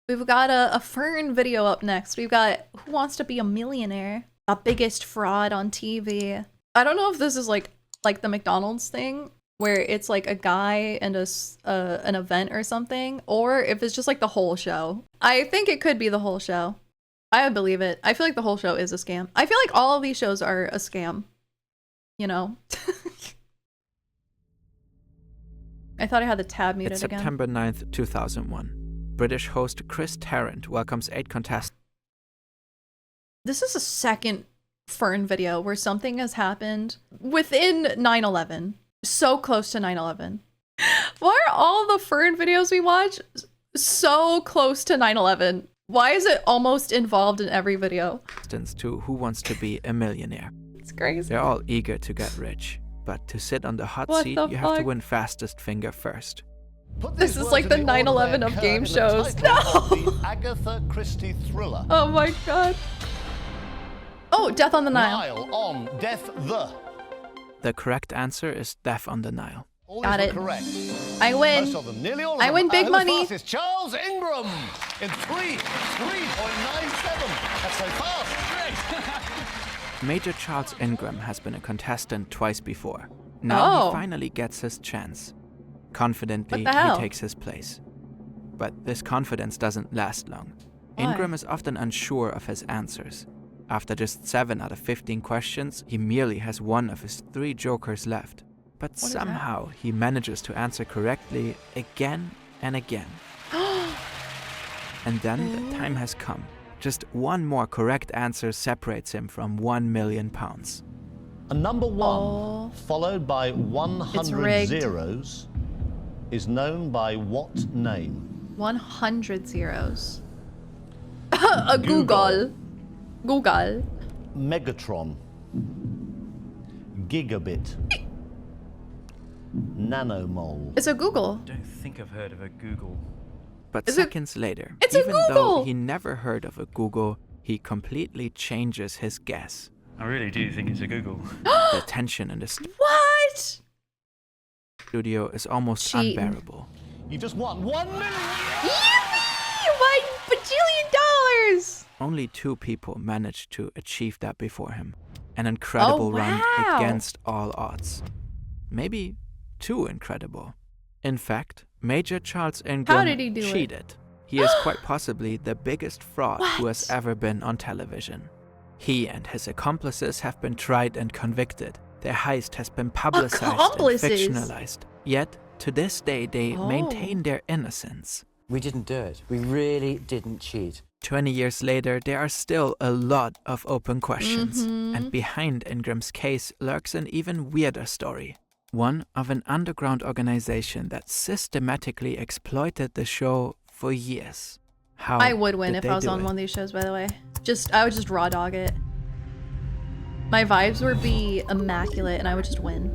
We've got a Fern video up next. We've got Who Wants to Be a Millionaire? The biggest fraud on TV. I don't know if this is like the McDonald's thing where it's like a guy and an event or something, or if it's just like the whole show. I think it could be the whole show. I believe it. I feel like the whole show is a scam. I feel like all of these shows are a scam. You know? I thought I had the tab muted It's again. September 9th, 2001. British host Chris Tarrant welcomes 8 contestants. This is a second Fern video where something has happened within 9/11. So close to 9/11. Why are all the Fern videos we watch so close to 9/11? Why is it almost involved in every video? To Who Wants to Be a Millionaire. It's crazy. They're all eager to get rich, but to sit on the hot What seat, the you have to fuck? win fastest finger first. This is like the 9/11 of game shows. No! The Agatha Christie thriller. Oh my god. Oh, Death on the Nile. Nile on Death the. The correct answer is Death on the Nile. All Got is it. correct. I win. Most of them, nearly all of I them. win big Who's money. fastest? Charles Ingram in 3.97. That's so fast. Major Charles Ingram has been a contestant twice before. Now Oh. he finally gets his chance. Confidently, What the hell? he takes his place. But this confidence doesn't last long. Why? Ingram is often unsure of his answers. After just 7 out of 15 questions, he merely has 1 of his 3 jokers left. But is that? somehow, he manages to answer correctly again and again. And then the time has come. Just 1 more correct answer separates him from £1 million. A number 1 Oh. followed by 100 rigged. zeros is known by what name? 100 zeros. A Google. Google. Megatron. Gigabit. Nanomole. It's a Google. Don't think I've heard of a Google. But Is it- seconds later, It's a even though Google! he never heard of a Google, he completely changes his guess. I really do think it's a Google. The tension in the What? studio is almost Cheating. unbearable. You just won 1 million. Yippee! $1 bajillion! Only 2 people managed to achieve that before him. An incredible run wow. against all odds. Maybe too incredible. In fact, Major Charles Ingram did he do it? cheated. He is quite possibly the biggest fraud who has What? ever been on television. He and his accomplices have been tried and convicted. Their heist has been publicized and Accomplices? fictionalized. Yet, to this day, they Oh. maintain their innocence. We didn't do it. We really didn't cheat. 20 years later, there are still a lot of open questions. And behind Ingram's case lurks an even weirder story. One of an underground organization that systematically exploited the show for years. How I would win did if they I was do on it? one of these shows, by the way. I would just raw dog it. My vibes would be immaculate and I would just win.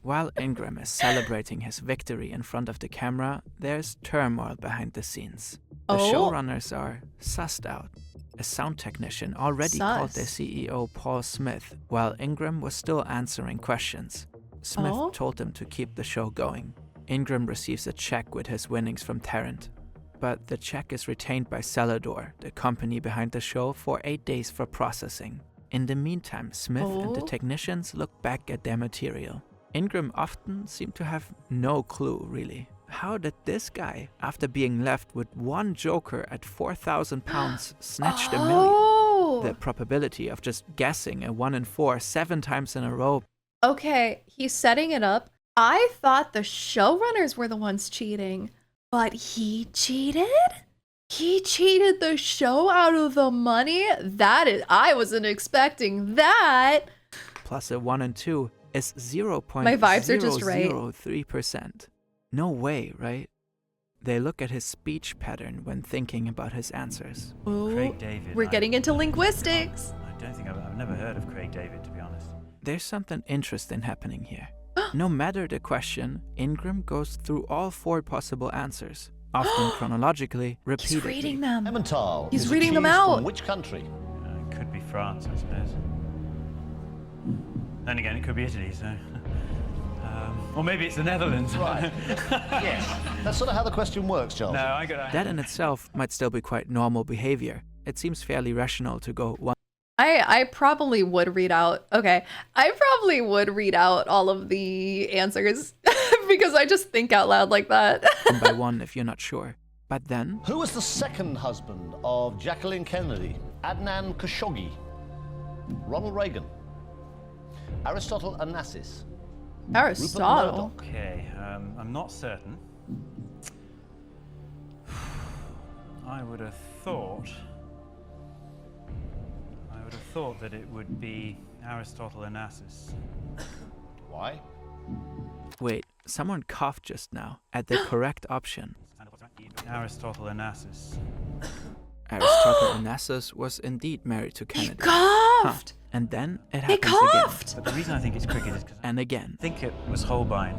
While Ingram is celebrating his victory in front of the camera, there's turmoil behind the scenes. The Oh. showrunners are sussed out. A sound technician already called their Sus. CEO Paul Smith, while Ingram was still answering questions. Smith Oh. told him to keep the show going. Ingram receives a check with his winnings from Tarrant. But the check is retained by Celador, the company behind the show, for 8 days for processing. In the meantime, Smith and the Oh. technicians look back at their material. Ingram often seemed to have no clue, really. How did this guy, after being left with 1 joker at £4,000, snatch the million? Oh! The probability of just guessing a 1 in 4 7 times in a row. Okay, he's setting it up. I thought the showrunners were the ones cheating, but he cheated? He cheated the show out of the money? I wasn't expecting that. Plus a 1 and 2 is My vibes are just right. 0.003%. No way, right? They look at his speech pattern when thinking about his answers. Ooh, Craig David. we're getting into linguistics. I don't think I've never heard of Craig David, to be honest. There's something interesting happening here. No matter the question, Ingram goes through all 4 possible answers, often chronologically, He's repeatedly. reading them. Emmental. He's is reading them cheese out. From which country? It could be France, I suppose. Then again, it could be Italy, so... Or maybe it's the Netherlands. Right. Yes. That's sort of how the question works, Charles. No, I got That in itself might still be quite normal behavior. It seems fairly rational to go one I probably would read out. Okay, I probably would read out all of the answers because I just think out loud like that. by one if you're not sure. But then, Who was the second husband of Jacqueline Kennedy? Adnan Khashoggi, Ronald Reagan, Aristotle Onassis, Aristotle. Okay, I'm not certain. I would have thought that it would be Aristotle Onassis. Why? wait, someone coughed just now at the correct option. Aristotle Onassis. Aristotle Onassis was indeed married to He Kennedy. coughed. And then it He happens coughed. But the reason I think it's cricket is because again. And again. I think it was Holbein.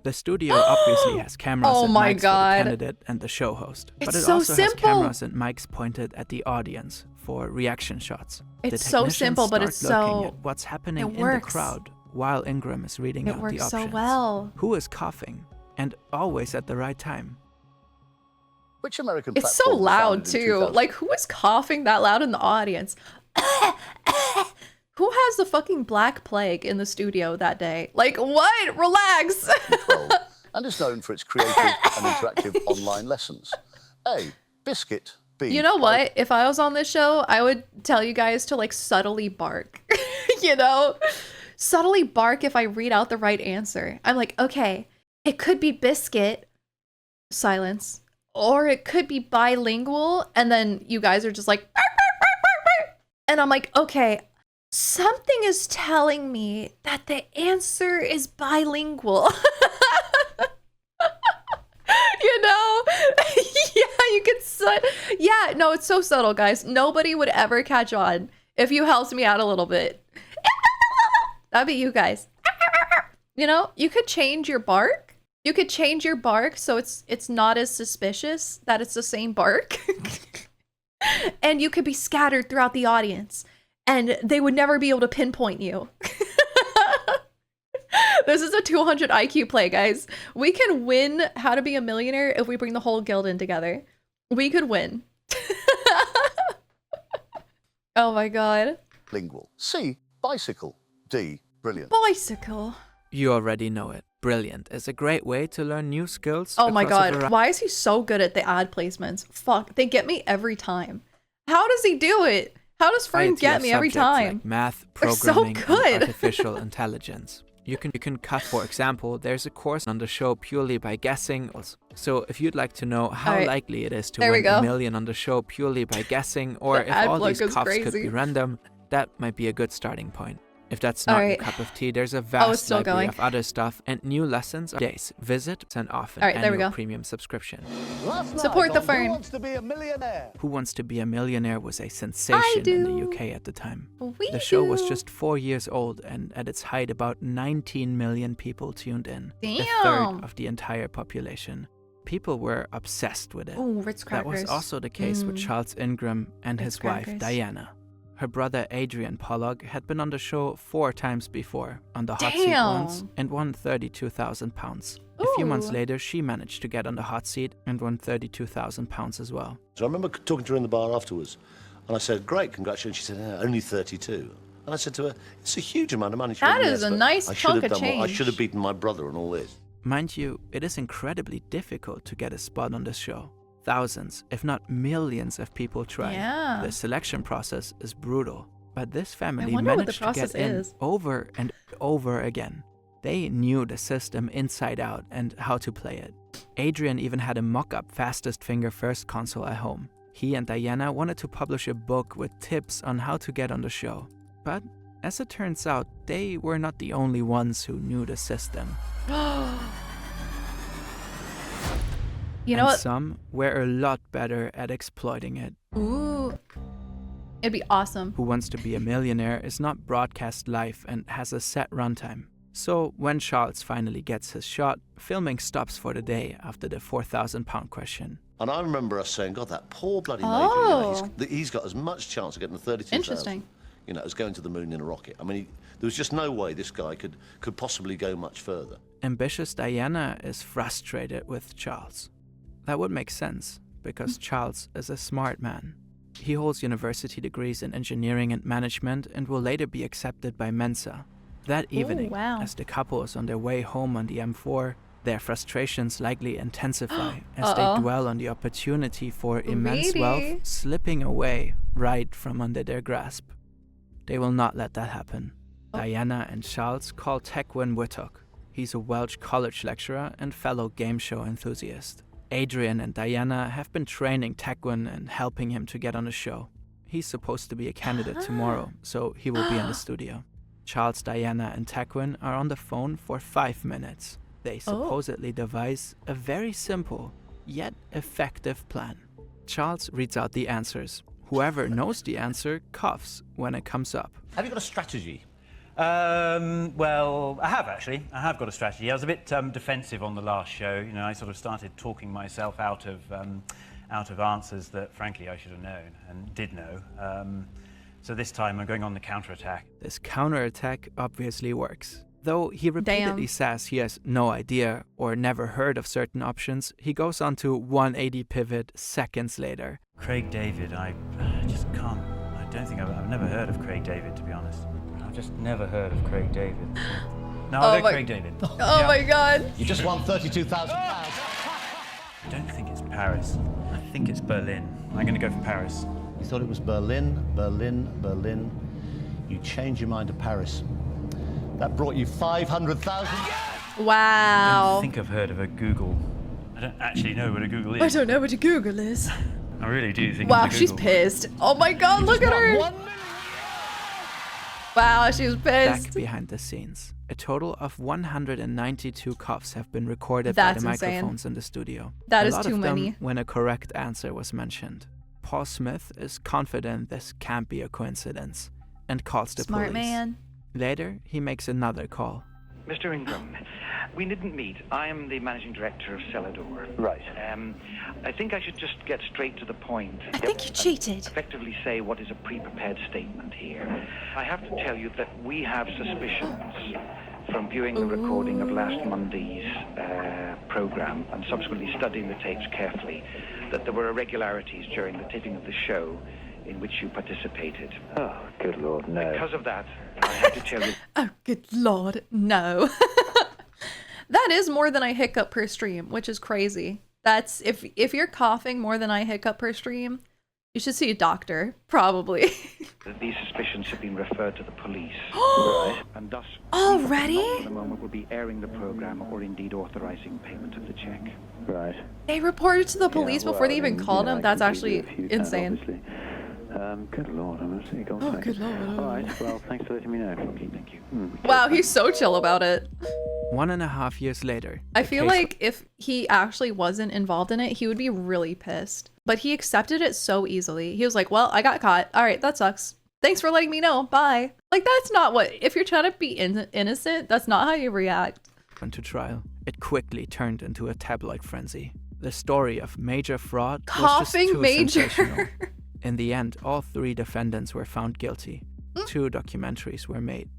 The studio obviously has cameras Oh and my mics for God. the candidate and the show host. But It's it so also simple. has cameras and mics pointed at the audience for reaction shots. It's The so technicians simple, but it's start looking so- at what's happening it in the works. crowd while Ingram is reading It out the works so options. well. Who is coughing? And always at the right time. Which American It's so platform was loud founded in too. 2000? Like, who is coughing that loud in the audience? Who has the fucking Black Plague in the studio that day? Like, what? Relax. 12, and is known for its creative and interactive online lessons. A. Biscuit. B. You know what? If I was on this show, I would tell you guys to like subtly bark. You know? Subtly bark if I read out the right answer. I'm like, okay, it could be biscuit, silence, or it could be bilingual, and then you guys are just like, "Bark, bark, bark, bark, bark." And I'm like, okay, something is telling me that the answer is bilingual. You know? Yeah, you could yeah, no, it's so subtle, guys. Nobody would ever catch on if you helped me out a little bit. That'd be you guys. You know, you could change your bark. You could change your bark so it's not as suspicious that it's the same bark. And you could be scattered throughout the audience and they would never be able to pinpoint you. This is a 200 IQ play, guys. We can win How to Be a Millionaire if we bring the whole guild in together. We could win. Oh my god. Lingual. C. Bicycle. D. Brilliant. Bicycle. You already know it. Brilliant is a great way to learn new skills. Oh my across a god. Why is he so good at the ad placements? Fuck. They get me every time. How does he do it? How does Fern variety get of me every subjects time? Like math, They're so programming, and good. artificial intelligence. You can cut, for example, there's a course on the show purely by guessing. So if you'd like to know how Alright. likely it is to There we win go. $1 million on the show purely by guessing, or The if ad all plug these is coughs could crazy. be random, that might be a good starting point. If that's not your Alright. cup of tea, there's a it's vast still library going. of other stuff and new lessons days. Visit and often Alright, there we annual go. premium subscription. Last night Support the on Fern. Who Wants to Be a Millionaire? Who Wants to Be a Millionaire was a sensation in the do. UK at the time. We The show was do. just 4 years old, and at its height, about 19 million people tuned in. A Damn. third of the entire population. People were obsessed with it. Ooh, Ritz That crackers. was also the case with Charles Ingram and Ritz his wife, crackers. Diana. Her brother Adrian Pollock had been on the show 4 times before, on the hot seat Damn. once, and won £32,000. A few months Ooh. later, she managed to get on the hot seat and won £32,000 as well. So I remember talking to her in the bar afterwards, and I said, "Great, congratulations." She said, "Only 32." And I said to her, "It's a huge amount of money." She That went, is "Yes, a but nice I should chunk have of done more. I change." should have beaten my brother and all this." Mind you, it is incredibly difficult to get a spot on this show. Thousands, if not millions of people try. Yeah. The selection process is brutal. But this family wonder what the managed to get process in is. over and over again. They knew the system inside out and how to play it. Adrian even had a mock-up fastest finger first console at home. He and Diana wanted to publish a book with tips on how to get on the show. But as it turns out, they were not the only ones who knew the system. You know And what? some were a lot better at exploiting it. Ooh. It'd be awesome. Who Wants to Be a Millionaire is not broadcast live and has a set runtime. So when Charles finally gets his shot, filming stops for the day after the £4,000 question. And I remember us saying, "God, that poor bloody major, Oh. he's got as much chance of getting the 32,000, Interesting. as going to the moon in a rocket." I mean, There was just no way this guy could possibly go much further. Ambitious Diana is frustrated with Charles. That would make sense, because Charles is a smart man. He holds university degrees in engineering and management and will later be accepted by Mensa. That evening, wow. as the couple is on their way home on the M4, their frustrations likely intensify as they dwell on the opportunity for immense wealth slipping away right from under their grasp. They will not let that happen. Diana and Charles call Tequin Whittock. He's a Welsh college lecturer and fellow game show enthusiast. Adrian and Diana have been training Tequin and helping him to get on the show. He's supposed to be a candidate tomorrow, so he will be in the studio. Charles, Diana, and Tequin are on the phone for 5 minutes. They supposedly devise a very simple, yet effective plan. Charles reads out the answers. Whoever knows the answer coughs when it comes up. Have you got a strategy? Well, I have actually. I have got a strategy. I was a bit defensive on the last show. You know, I sort of started talking myself out of answers that, frankly, I should have known and did know. So this time I'm going on the counterattack. This counterattack obviously works. Though he repeatedly says he has no idea or never heard of certain options, he goes on to 180 pivot seconds later. Craig David, I just can't. I don't think I've never heard of Craig David, to be honest. I've just never heard of Craig David. No, I'll go Craig David. Oh my god. You just won £32,000. I don't think it's Paris. I think it's Berlin. I'm going to go for Paris. You thought it was Berlin. You changed your mind to Paris. That brought you 500,000. Wow. I don't think I've heard of a Google. I don't actually know what a Google is. I don't know what a Google is. I really do think Wow, it's a she's Google. pissed. Oh my god, look at her. Wow, she's pissed. Back behind the scenes, a total of 192 coughs have been recorded That's by the insane. microphones in the studio. That a is lot too of them many. when a correct answer was mentioned. Paul Smith is confident this can't be a coincidence and calls the Smart police. man. Later, he makes another call. Mr. Ingram, we didn't meet. I am the managing director of Celador. Right. I think I should just get straight to the point. I think you cheated. Effectively say what is a pre-prepared statement here. I have to tell you that we have suspicions from viewing the recording of last Monday's program and subsequently studying the tapes carefully that there were irregularities during the taping of the show in which you participated. Oh, good Lord, no. Because of that, I have to tell you... Oh, good lord, no. That is more than I hiccup per stream, which is crazy. That's if you're coughing more than I hiccup per stream, you should see a doctor, probably. that these suspicions have been referred to the police. Right. And thus, Already? at the moment, will be airing the program or indeed authorizing payment of the check. Right. They reported to the police Yeah, before they well, even I mean, called you know, him. I That's can actually give you a few insane. obviously. Good Lord, I'm actually going Oh, good lord. All right, well, thanks for letting me know. Okay, thank you. Wow, he's so chill about it. 1.5 years later, I the feel case- like if he actually wasn't involved in it, he would be really pissed. But he accepted it so easily. He was like, well, I got caught. All right, that sucks. Thanks for letting me know. Bye. Like, that's not what... If you're trying to be innocent, that's not how you react. went to trial. It quickly turned into a tabloid frenzy. The story of major fraud was just Coughing too major. sensational. In the end, all 3 defendants were found guilty. 2 documentaries were made.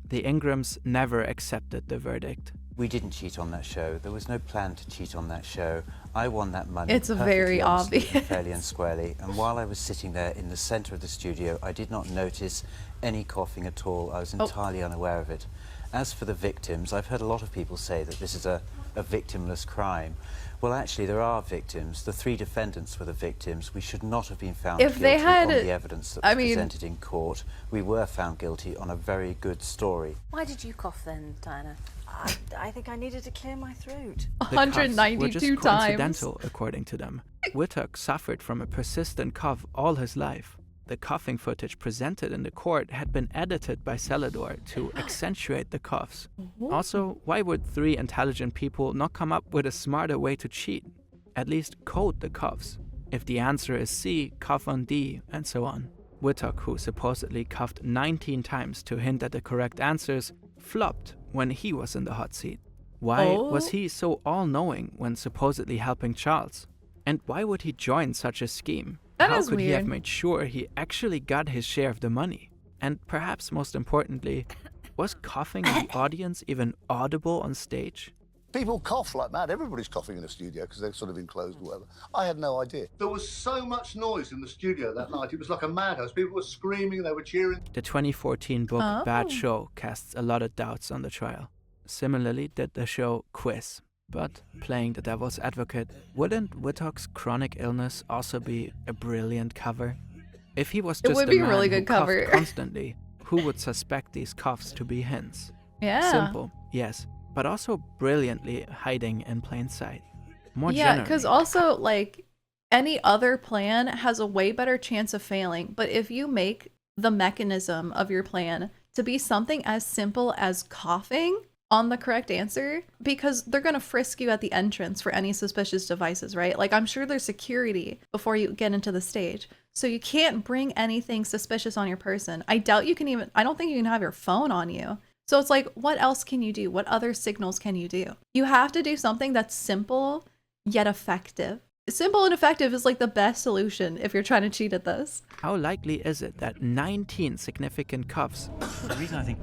The Ingrams never accepted the verdict. We didn't cheat on that show. There was no plan to cheat on that show. I won that money. It's perfectly very honestly and obvious. fairly and squarely. And while I was sitting there in the centre of the studio, I did not notice any coughing at all. I was entirely unaware of it. As for the victims, I've heard a lot of people say that this is a victimless crime. Well, actually, there are victims. The 3 defendants were the victims. We should not have been found If guilty they had- on the evidence that was I mean- presented in court. We were found guilty on a very good story. Why did you cough then, Diana? I think I needed to clear my throat. The cuffs were 192 just times. coincidental, according to them. Whittock suffered from a persistent cough all his life. The coughing footage presented in the court had been edited by Celador to accentuate the coughs. Also, why would 3 intelligent people not come up with a smarter way to cheat? At least code the coughs. If the answer is C, cough on D, and so on. Whittock, who supposedly coughed 19 times to hint at the correct answers, flopped when he was in the hot seat. Why was he so all-knowing when supposedly helping Charles? And why would he join such a scheme? That How is could he have weird. made sure he actually got his share of the money? And perhaps most importantly, Was coughing in the audience even audible on stage? People cough like mad. Everybody's coughing in the studio because they're sort of enclosed or whatever. I had no idea. There was so much noise in the studio that night. It was like a madhouse. People were screaming, they were cheering. The 2014 book Oh. Bad Show casts a lot of doubts on the trial. Similarly did the show Quiz. But, playing the devil's advocate, wouldn't Whittock's chronic illness also be a brilliant cover? If he was It just would a be a man really who good coughed cover. constantly, who would suspect these coughs to be hints? Yeah. Simple, yes, but also brilliantly hiding in plain sight. More Yeah, generally, because also, like, any other plan has a way better chance of failing. But if you make the mechanism of your plan to be something as simple as coughing on the correct answer, because they're going to frisk you at the entrance for any suspicious devices, right? Like, I'm sure there's security before you get into the stage. So you can't bring anything suspicious on your person. I doubt you can even, I don't think you can have your phone on you. So it's like, what else can you do? What other signals can you do? You have to do something that's simple yet effective. Simple and effective is like the best solution if you're trying to cheat at this. how likely is it that 19 significant coughs The reason I think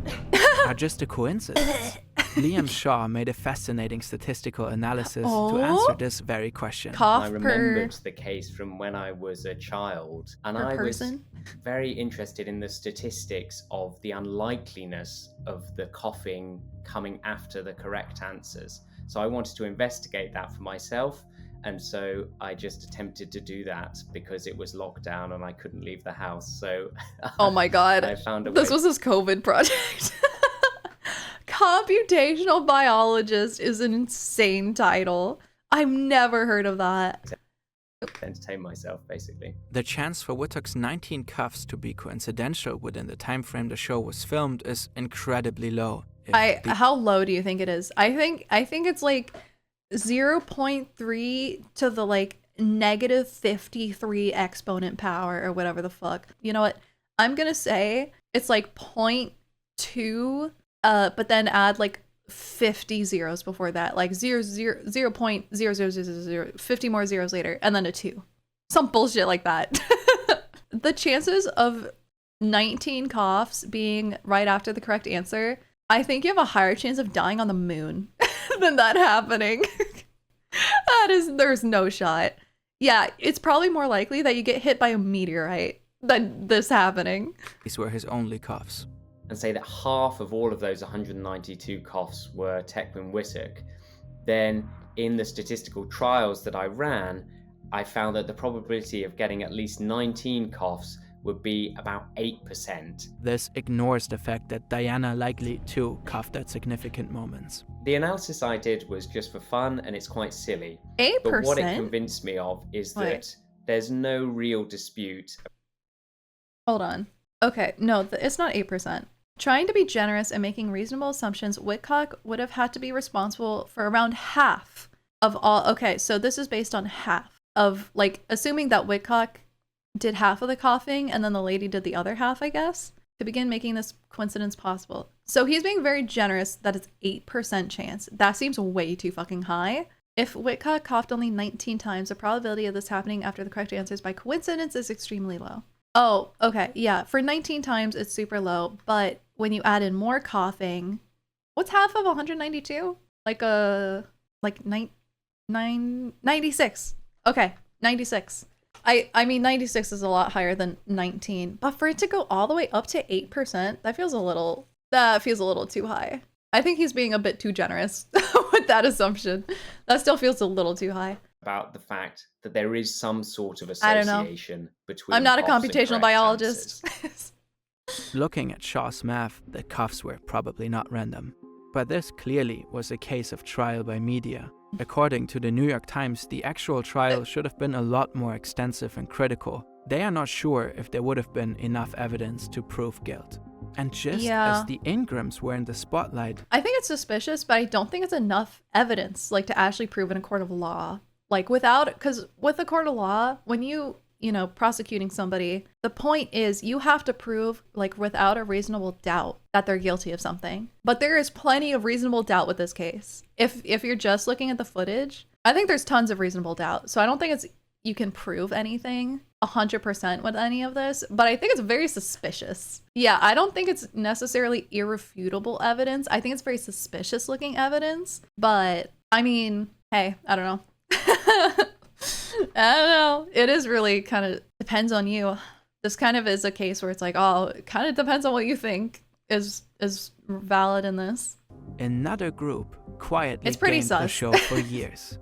are just a coincidence? Liam Shaw made a fascinating statistical analysis Oh. to answer this very question. Cough I per, remembered the case from when I was a child, and per I person. was very interested in the statistics of the unlikeliness of the coughing coming after the correct answers. So I wanted to investigate that for myself, and so I just attempted to do that because it was lockdown and I couldn't leave the house. So Oh my god. I found a This way. was his COVID project. Computational biologist is an insane title. I've never heard of that. to entertain myself, basically. The chance for Whittock's 19 coughs to be coincidental within the time frame the show was filmed is incredibly low. If the- How low do you think it is? I think it's like 0.3 to the like negative 53 exponent power or whatever the fuck. You know what? I'm gonna say it's like 0.2, but then add like 50 zeros before that, like 0.0000, 50 more zeros later, and then a 2. Some bullshit like that. The chances of 19 coughs being right after the correct answer, I think you have a higher chance of dying on the moon than that happening. There's no shot. Yeah, it's probably more likely that you get hit by a meteorite than this happening. These were his only coughs. And say that half of all of those 192 coughs were Tequin Whittock, then in the statistical trials that I ran, I found that the probability of getting at least 19 coughs would be about 8%. This ignores the fact that Diana likely too coughed at significant moments. The analysis I did was just for fun and it's quite silly. 8%? But what it convinced me of is that Wait. there's no real dispute. Hold on. Okay, no, it's not 8%. Trying to be generous and making reasonable assumptions, Whitcock would have had to be responsible for around half of all. Okay, so this is based on half of, like, assuming that Whitcock did half of the coughing and then the lady did the other half, I guess, to begin making this coincidence possible. So he's being very generous that it's 8% chance. That seems way too fucking high. If Whitcock coughed only 19 times, the probability of this happening after the correct answers by coincidence is extremely low. Oh, okay. Yeah, for 19 times, it's super low. But when you add in more coughing, what's half of 192? Like 96. Okay, 96. I mean, 96 is a lot higher than 19. But for it to go all the way up to 8%, that feels a little too high. I think he's being a bit too generous with that assumption. That still feels a little too high. About the fact that there is some sort of I don't know. association between I'm not a coughs and computational correct biologist. answers. Looking at Shaw's math, the coughs were probably not random. But this clearly was a case of trial by media. According to the New York Times, the actual trial should have been a lot more extensive and critical. They are not sure if there would have been enough evidence to prove guilt. And just Yeah. as the Ingrams were in the spotlight, I think it's suspicious, but I don't think it's enough evidence, like, to actually prove in a court of law. Like, because with a court of law, when prosecuting somebody, the point is you have to prove, like, without a reasonable doubt that they're guilty of something. But there is plenty of reasonable doubt with this case. If you're just looking at the footage, I think there's tons of reasonable doubt. So I don't think it's you can prove anything 100% with any of this, but I think it's very suspicious. Yeah, I don't think it's necessarily irrefutable evidence. I think it's very suspicious looking evidence, but I mean, hey, I don't know. I don't know. It is really kind of depends on you. This kind of is a case where it's like, oh, it kind of depends on what you think is valid in this. Another group quietly It's pretty gained the sus. show for years.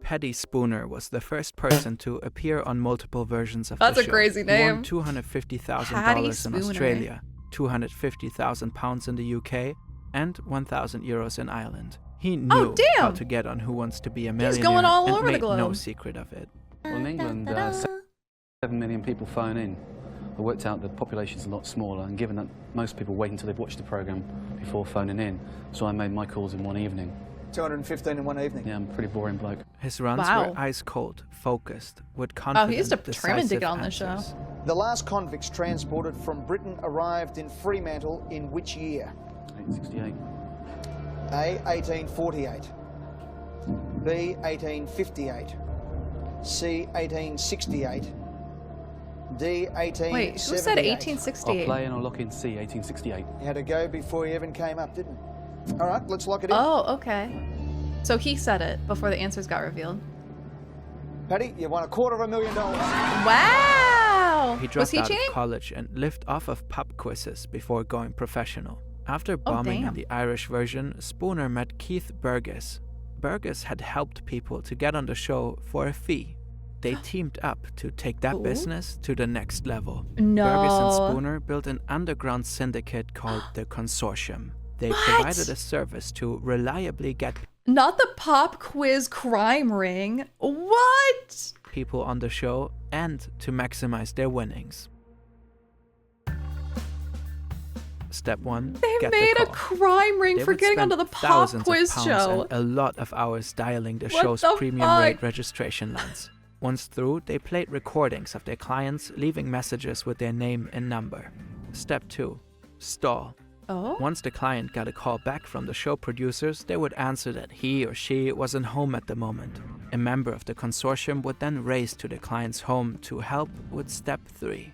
Paddy Spooner was the first person to appear on multiple versions of That's the a show. crazy He won name. $250,000 in Australia, £250,000 in the UK, and 1,000 euros in Ireland. He knew how to get on Who Wants to Be a Millionaire going all and over the made no globe. secret of it. Well, in England, 7 million people phone in. I worked out the population's a lot smaller, and given that most people wait until they've watched the programme before phoning in, so I made my calls in one evening. 215 in one evening? Yeah, I'm a pretty boring bloke. His runs were ice cold, focused, with confident, he used to trim and dig decisive on the show. answers. The last convicts transported from Britain arrived in Fremantle in which year? 1868. A. 1848. B. 1858. C. 1868. D. 1878. Wait, who said I'll 1868? play and I'll lock in C, 1868. You had to go before you even came up, didn't you? All right, let's lock it in. Oh, okay. So he said it before the answers got revealed. Paddy, you won $250,000. Wow! He Was dropped he out cheating? of college and lived off of pub quizzes before going professional. After bombing damn. in the Irish version, Spooner met Keith Burgess. Burgess had helped people to get on the show for a fee. They teamed up to take that business to the next level. No. Burgess and Spooner built an underground syndicate called the Consortium. They provided a service to reliably get Not the pop quiz crime ring. What? people on the show and to maximize their winnings. Step 1. They get made the a call. crime ring They for would getting spend onto the pop thousands of quiz pounds show. and a lot of hours dialing the What show's the premium fuck? rate registration lines. Once through, they played recordings of their clients, leaving messages with their name and number. Step 2. Stall. Oh? Once the client got a call back from the show producers, they would answer that he or she wasn't home at the moment. A member of the consortium would then race to the client's home to help with step 3.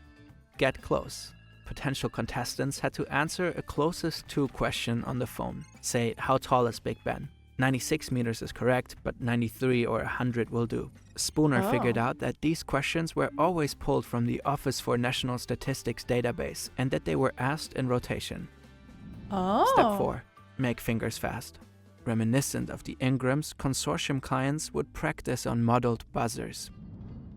Get close. Potential contestants had to answer a closest to question on the phone. Say, how tall is Big Ben? 96 meters is correct, but 93 or 100 will do. Spooner figured out that these questions were always pulled from the Office for National Statistics database and that they were asked in rotation. Oh. Step 4. Make fingers fast. Reminiscent of the Ingrams, consortium clients would practice on modeled buzzers.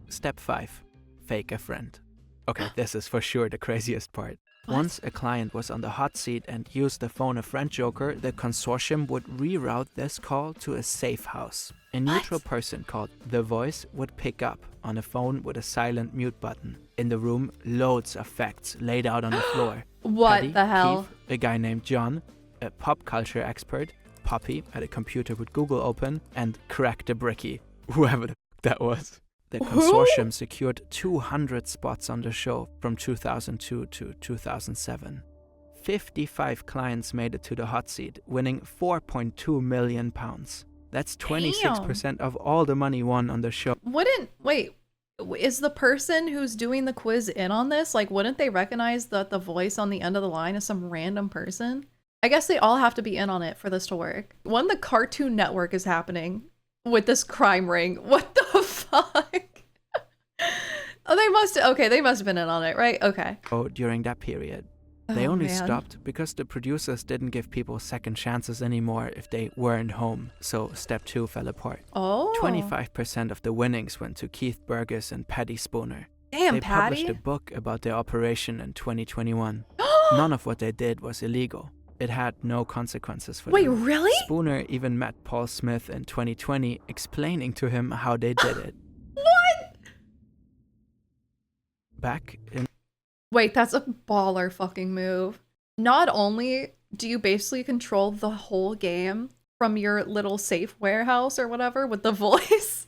Step 5. Fake a friend. Okay, this is for sure the craziest part. Once a client was on the hot seat and used the phone a friend joker, the consortium would reroute this call to a safe house. A neutral person called The Voice would pick up on a phone with a silent mute button. In the room, loads of facts laid out on the floor. What Paddy, the hell? Keith, a guy named John, a pop culture expert, Poppy at a computer with Google open, and Crack the Bricky, whoever the fuck that was. The consortium secured 200 spots on the show from 2002 to 2007. 55 clients made it to the hot seat, winning £4.2 million. That's 26% of all the money won on the show. Wait, is the person who's doing the quiz in on this? Like, wouldn't they recognize that the voice on the end of the line is some random person? I guess they all have to be in on it for this to work. When the Cartoon Network is happening with this crime ring, what the fuck? Oh, they must have been in on it, right? Okay. Oh, during that period. They Oh, only man. stopped because the producers didn't give people second chances anymore if they weren't home, so step 2 fell apart. Oh. 25% of the winnings went to Keith Burgess and Paddy Spooner. Damn, They published Paddy. a book about their operation in 2021. None of what they did was illegal. It had no consequences for Wait, them. really? Spooner even met Paul Smith in 2020, explaining to him how they did it. What? Back in Wait, that's a baller fucking move. Not only do you basically control the whole game from your little safe warehouse or whatever with the voice,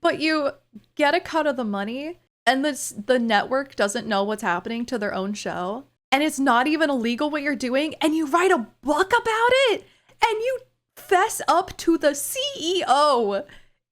but you get a cut of the money and the network doesn't know what's happening to their own show. And it's not even illegal what you're doing. And you write a book about it. And you fess up to the CEO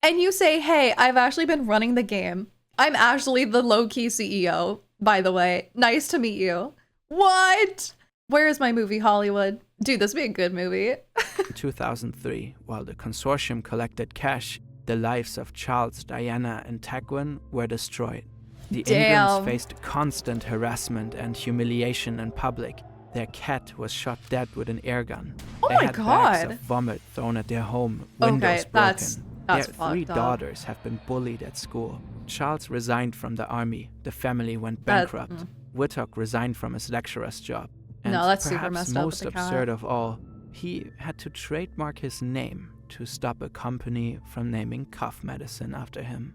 and you say, hey, I've actually been running the game. I'm actually the low-key CEO, by the way. Nice to meet you. What? Where is my movie, Hollywood? Dude, this would be a good movie. In 2003, while the consortium collected cash, the lives of Charles, Diana, and Tagwin were destroyed. The Ingrams faced constant harassment and humiliation in public. Their cat was shot dead with an air gun. Oh they my had God. bags of vomit thrown at their home, windows broken. That's Their 3 fucked up. daughters have been bullied at school. Charles resigned from the army. The family went bankrupt. Whittock resigned from his lecturer's job. And No, that's super perhaps messed up with most the cat. absurd of all, he had to trademark his name to stop a company from naming cough medicine after him.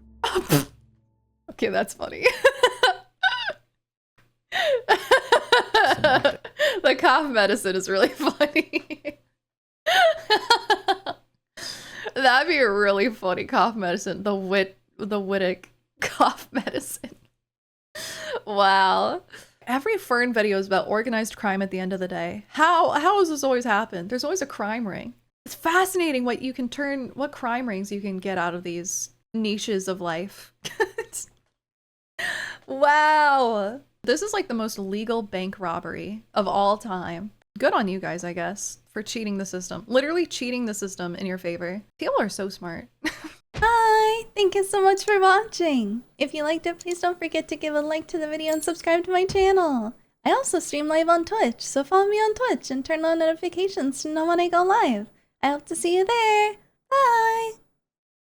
Okay, that's funny. The cough medicine is really funny. That'd be a really funny cough medicine. The Whittock cough medicine. Wow. Every Fern video is about organized crime at the end of the day. How has this always happened? There's always a crime ring. It's fascinating what crime rings you can get out of these niches of life. Wow. This is like the most legal bank robbery of all time. Good on you guys, I guess, for cheating the system. Literally cheating the system in your favor. People are so smart. Hi! Thank you so much for watching! If you liked it, please don't forget to give a like to the video and subscribe to my channel! I also stream live on Twitch, so follow me on Twitch and turn on notifications to know when I go live. I hope to see you there! Bye!